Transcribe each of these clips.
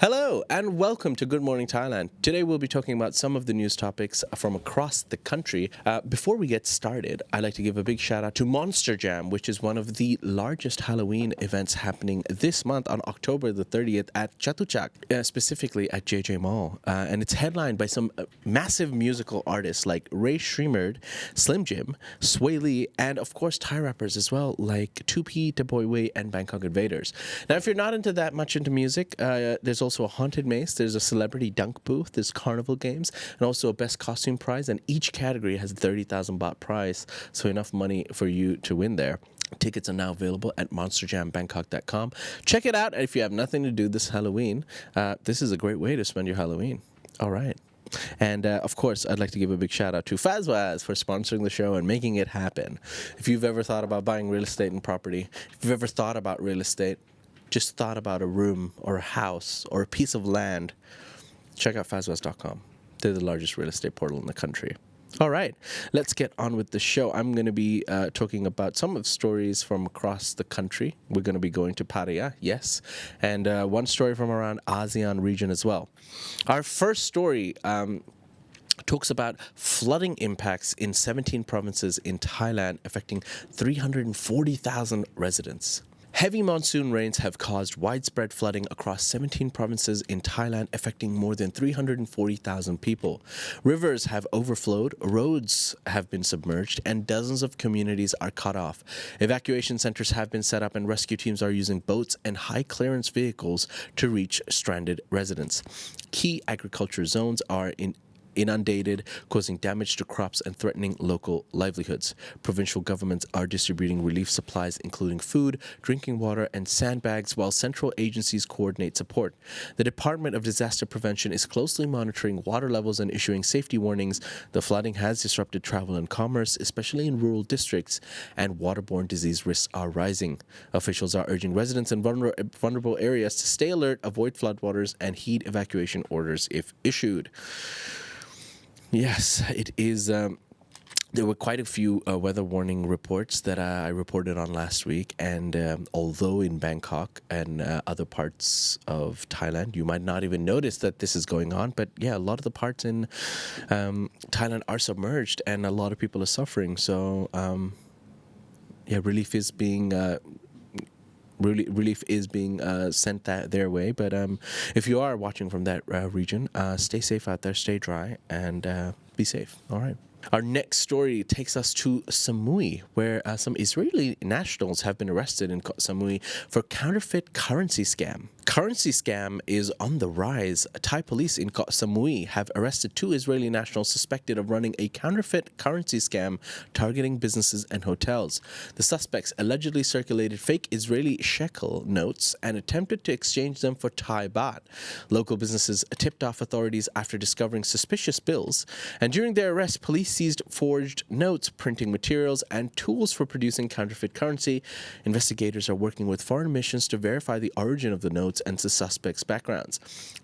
Hello and welcome to Good Morning Thailand. Today we'll be talking about some of the news topics from across the country. Before we get started, I'd like to give a big shout out to Monster Jam, which is one of the largest Halloween events happening this month on October the 30th at Chatuchak, specifically at JJ Mall. And it's headlined by some massive musical artists like Ray Shremerd, Slim Jim, Sway Lee, and of course Thai rappers as well like 2P, Da Boy Way, and Bangkok Invaders. Now, if you're not into music, there's also a haunted maze, there's a celebrity dunk booth, there's carnival games, and also a best costume prize, and each category has a 30,000 baht prize, so enough money for you to win there. Tickets are now available at monsterjambangkok.com. Check it out, and if you have nothing to do this Halloween, this is a great way to spend your Halloween. All right. And of course, I'd like to give a big shout out to Fazwaz for sponsoring the show and making it happen. If you've ever thought about buying real estate and property, if you've ever thought about real estate, just thought about a room or a house or a piece of land, check out Fazwaz.com. They're the largest real estate portal in the country. All right, let's get on with the show. I'm going to be talking about some of the stories from across the country. We're going to be going to Pattaya, yes, and one story from around ASEAN region as well. Our first story talks about flooding impacts in 17 provinces in Thailand affecting 340,000 residents. Heavy monsoon rains have caused widespread flooding across 17 provinces in Thailand, affecting more than 340,000 people. Rivers have overflowed, roads have been submerged, and dozens of communities are cut off. Evacuation centers have been set up, and rescue teams are using boats and high-clearance vehicles to reach stranded residents. Key agriculture zones are inundated, causing damage to crops and threatening local livelihoods. Provincial governments are distributing relief supplies, including food, drinking water, and sandbags, while central agencies coordinate support. The Department of Disaster Prevention is closely monitoring water levels and issuing safety warnings. The flooding has disrupted travel and commerce, especially in rural districts, and waterborne disease risks are rising. Officials are urging residents in vulnerable areas to stay alert, avoid floodwaters, and heed evacuation orders if issued. Yes, it is. There were quite a few weather warning reports that I reported on last week, and although in Bangkok and other parts of Thailand, you might not even notice that this is going on, but yeah, a lot of the parts in Thailand are submerged, and a lot of people are suffering. So, relief is being sent their way. But if you are watching from that region, stay safe out there, stay dry, and be safe. All right. Our next story takes us to Samui, where some Israeli nationals have been arrested in Koh Samui for counterfeit currency scam. Currency scam is on the rise. Thai police in Koh Samui have arrested 2 Israeli nationals suspected of running a counterfeit currency scam targeting businesses and hotels. The suspects allegedly circulated fake Israeli shekel notes and attempted to exchange them for Thai baht. Local businesses tipped off authorities after discovering suspicious bills, and during their arrest, police seized forged notes, printing materials, and tools for producing counterfeit currency. Investigators are working with foreign missions to verify the origin of the notes and the suspects' backgrounds.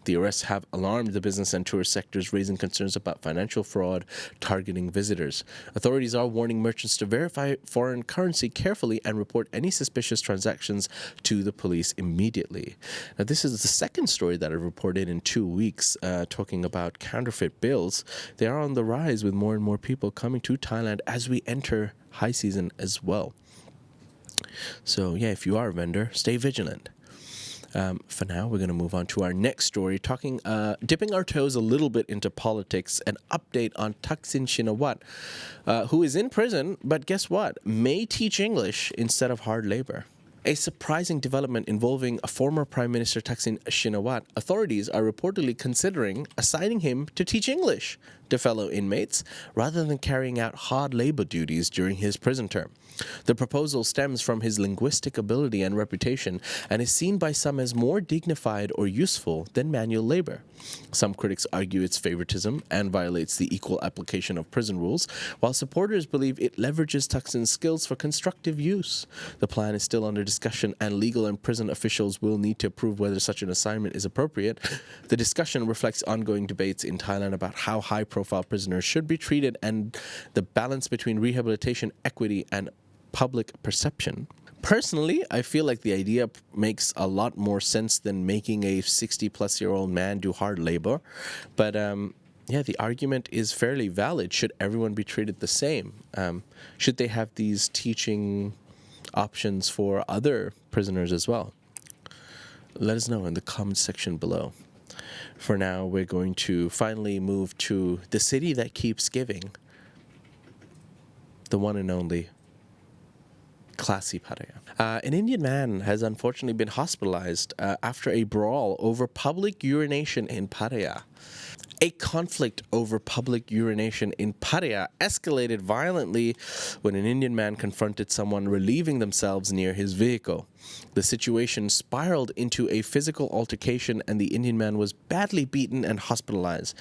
The arrests have alarmed the business and tourist sectors, raising concerns about financial fraud targeting visitors. Authorities are warning merchants to verify foreign currency carefully and report any suspicious transactions to the police immediately. Now, this is the second story that I reported in 2 weeks talking about counterfeit bills. They are on the rise, with more and more people coming to Thailand as we enter high season as well. So yeah, if you are a vendor, stay vigilant. For now, we're going to move on to our next story, dipping our toes a little bit into politics. An update on Thaksin Shinawatra, who is in prison, but guess what? May teach English instead of hard labor. A surprising development involving former Prime Minister Thaksin Shinawatra. Authorities are reportedly considering assigning him to teach English to fellow inmates rather than carrying out hard labor duties during his prison term. The proposal stems from his linguistic ability and reputation and is seen by some as more dignified or useful than manual labor. Some critics argue it's favoritism and violates the equal application of prison rules, while supporters believe it leverages Thaksin's skills for constructive use. The plan is still under discussion, and legal and prison officials will need to approve whether such an assignment is appropriate. The discussion reflects ongoing debates in Thailand about how high-profile prisoners should be treated and the balance between rehabilitation, equity, and public perception. Personally, I feel like the idea makes a lot more sense than making a 60-plus-year-old man do hard labor. But yeah, the argument is fairly valid. Should everyone be treated the same? Should they have these teaching options for other prisoners as well? Let us know in the comment section below. For now, we're going to finally move to the city that keeps giving. The one and only classy Pattaya. An Indian man has unfortunately been hospitalized after a brawl over public urination in Pattaya. A conflict over public urination in Pattaya escalated violently when an Indian man confronted someone relieving themselves near his vehicle. The situation spiraled into a physical altercation and the Indian man was badly beaten and hospitalized.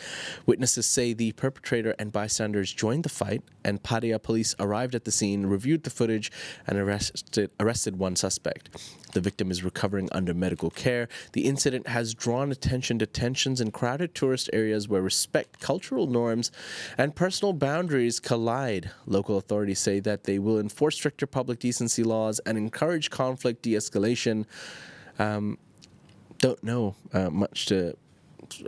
Witnesses say the perpetrator and bystanders joined the fight, and Pattaya police arrived at the scene, reviewed the footage, and arrested one suspect. The victim is recovering under medical care. The incident has drawn attention to tensions in crowded tourist areas where respect, cultural norms, and personal boundaries collide. Local authorities say that they will enforce stricter public decency laws and encourage conflict de-escalation. Don't know much to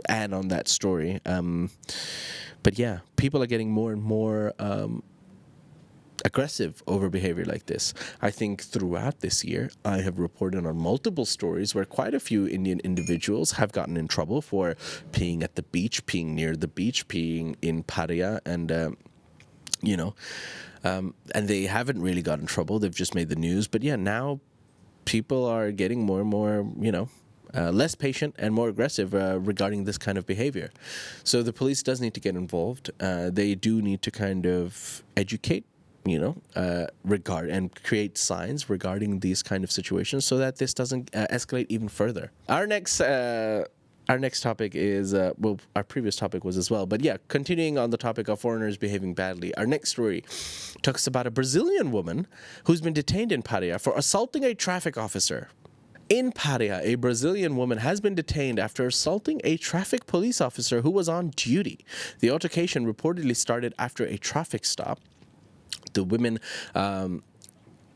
add on that story. But yeah, people are getting more and more aggressive over behavior like this. I think throughout this year, I have reported on multiple stories where quite a few Indian individuals have gotten in trouble for peeing at the beach, peeing near the beach, peeing in Pattaya, and and they haven't really got in trouble. They've just made the news. But yeah, now people are getting more and more, less patient and more aggressive regarding this kind of behavior. So the police does need to get involved. They do need to kind of educate, regard and create signs regarding these kind of situations so that this doesn't escalate even further. Our next topic is, our previous topic was as well, but yeah, continuing on the topic of foreigners behaving badly, our next story talks about a Brazilian woman who's been detained in Pattaya for assaulting a traffic officer. In Pattaya, a Brazilian woman has been detained after assaulting a traffic police officer who was on duty. The altercation reportedly started after a traffic stop. The women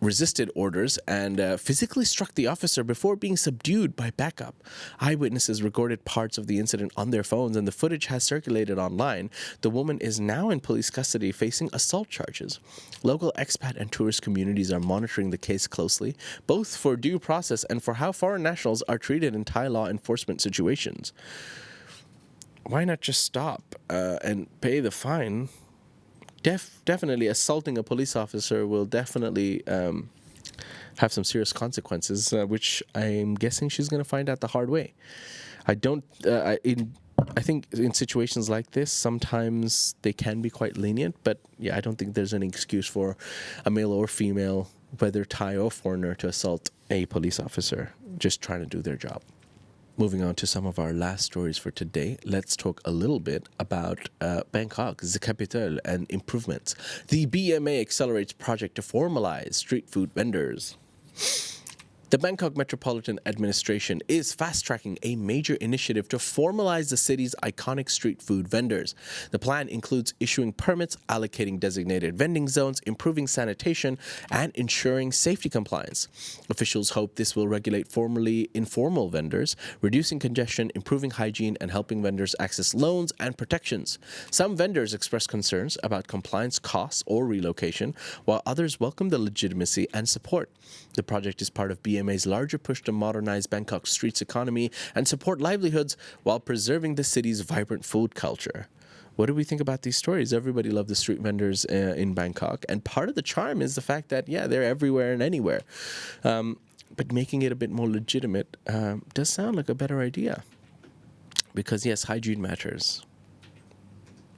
resisted orders and physically struck the officer before being subdued by backup. Eyewitnesses recorded parts of the incident on their phones, and the footage has circulated online. The woman is now in police custody facing assault charges. Local expat and tourist communities are monitoring the case closely, both for due process and for how foreign nationals are treated in Thai law enforcement situations. Why not just stop and pay the fine? Definitely assaulting a police officer will definitely have some serious consequences, which I'm guessing she's going to find out the hard way. I think in situations like this, sometimes they can be quite lenient, but yeah, I don't think there's any excuse for a male or female, whether Thai or foreigner, to assault a police officer just trying to do their job. Moving on to some of our last stories for today, let's talk a little bit about Bangkok, the capital, and improvements. The BMA accelerates project to formalize street food vendors. The Bangkok Metropolitan Administration is fast-tracking a major initiative to formalize the city's iconic street food vendors. The plan includes issuing permits, allocating designated vending zones, improving sanitation, and ensuring safety compliance. Officials hope this will regulate formerly informal vendors, reducing congestion, improving hygiene, and helping vendors access loans and protections. Some vendors express concerns about compliance costs or relocation, while others welcome the legitimacy and support. The project is part of BMA's larger push to modernize Bangkok's streets economy and support livelihoods while preserving the city's vibrant food culture. What do we think about these stories? Everybody loves the street vendors in Bangkok, and part of the charm is the fact that, yeah, they're everywhere and anywhere. But making it a bit more legitimate does sound like a better idea. Because, yes, hygiene matters.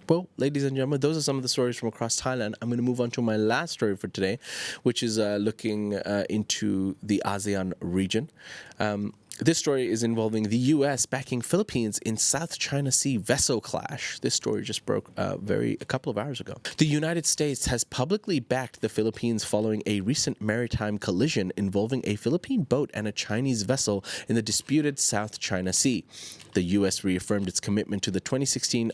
Well, ladies and gentlemen, those are some of the stories from across Thailand. I'm going to move on to my last story for today, which is looking into the ASEAN region. This story is involving the U.S. backing Philippines in South China Sea vessel clash. This story just broke a couple of hours ago. The United States has publicly backed the Philippines following a recent maritime collision involving a Philippine boat and a Chinese vessel in the disputed South China Sea. The U.S. reaffirmed its commitment to the 2016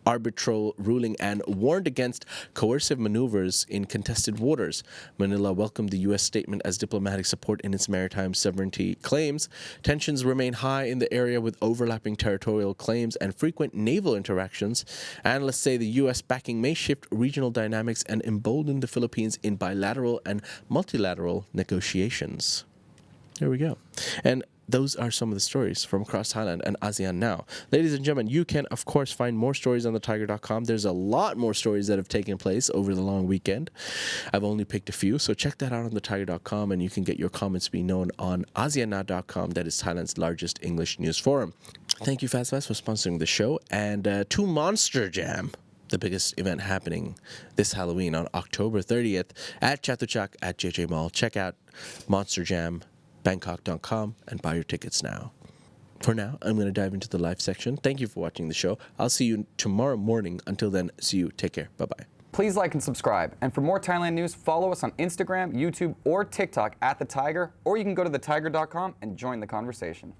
arbitral ruling and warned against coercive maneuvers in contested waters. Manila welcomed the U.S. statement as diplomatic support in its maritime sovereignty claims. Tensions remain high in the area with overlapping territorial claims and frequent naval interactions. Analysts say the U.S. backing may shift regional dynamics and embolden the Philippines in bilateral and multilateral negotiations. There we go. And those are some of the stories from across Thailand and ASEAN now. Ladies and gentlemen, you can, of course, find more stories on thetiger.com. There's a lot more stories that have taken place over the long weekend. I've only picked a few, so check that out on thetiger.com, and you can get your comments be known on ASEANnow.com. That is Thailand's largest English news forum. Thank you, Fast for sponsoring the show, and to Monster Jam, the biggest event happening this Halloween on October 30th at Chatuchak at JJ Mall. Check out Monster Jam, Bangkok.com, and buy your tickets now. For now, I'm going to dive into the live section. Thank you for watching the show. I'll see you tomorrow morning. Until then, see you. Take care. Bye-bye. Please like and subscribe. And for more Thailand news, follow us on Instagram, YouTube, or TikTok at The Thaiger, or you can go to thetiger.com and join the conversation.